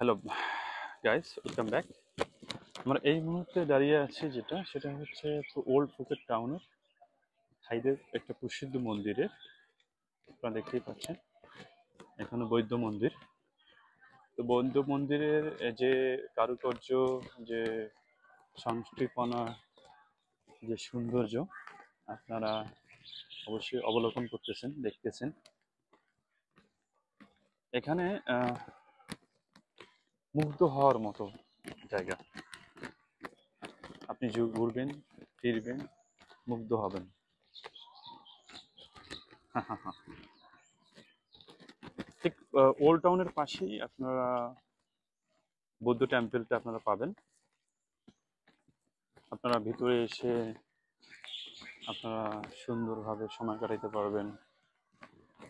Hello guys, welcome back. আমরা এই মুহূর্তে দাঁড়িয়ে আছি সেটা হচ্ছে ওল্ড ফুকেট টাউনের হাইদের একটা প্রসিদ্ধ মন্দিরের। আপনারা দেখতেই পাচ্ছেন এখানে বৌদ্ধ মন্দির। তো বৌদ্ধ মন্দিরের যে কারুকার্য, যে সংস্কৃতিপনা, যে সৌন্দর্য আপনারা অবশ্যই অবলোকন করতেছেন, দেখতেছেন। এখানে মুগ্ধ হওয়ার মতো জায়গা। আপনি ঘুরবেন, ফিরবেন, মুগ্ধ হবেন। ঠিক ওল্ড টাউনের পাশেই আপনারা বৌদ্ধ টেম্পলটা আপনারা পাবেন। আপনারা ভিতরে এসে আপনারা সুন্দরভাবে সময় কাটাতে পারবেন,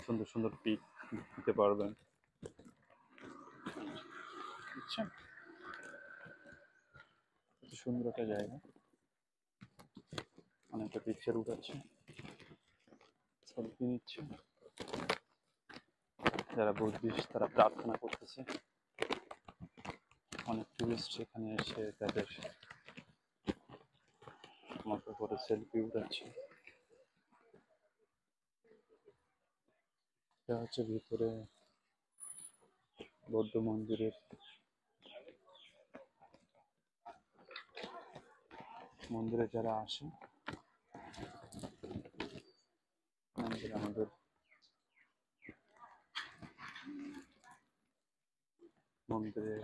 সুন্দর সুন্দর পিক দিতে পারবেন। বুঝছেন? এত সুন্দর একটা জায়গা, অনেকটা পিকচার উঠাচ্ছে, সেলফি নিচ্ছে। যারা বুদ্ধিস্ট তারা প্রার্থনা করতেছে। অনেক টুরিস্ট এখানে এসে তাদের মতো করে সেলফি উঠাচ্ছে। এটা হচ্ছে ভিতরে বৌদ্ধ মন্দিরের মন্দিরে যারা আসে, আমাদের মন্দিরের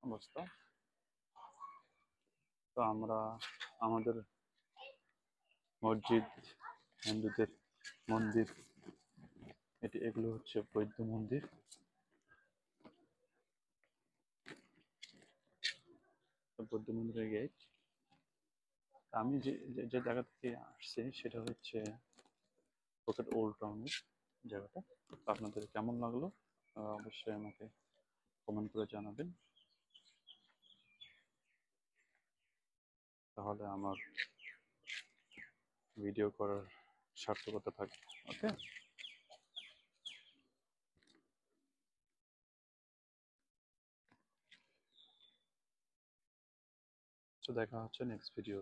অবস্থা। তো আমরা আমাদের মসজিদ, হিন্দুদের মন্দির, এগুলো হচ্ছে বৌদ্ধ মন্দির। বৌদ্ধ মন্দিরের গেট। আমি যে যে যে জায়গা থেকে আসছি সেটা হচ্ছে ফুকেট ওল্ড টাউনের জায়গাটা। তো আপনাদের কেমন লাগলো অবশ্যই আমাকে কমেন্ট করে জানাবেন, তাহলে আমার ভিডিও করার সার্থকতা থাকবে। ওকে, তো দেখা হচ্ছে নেক্সট ভিডিও।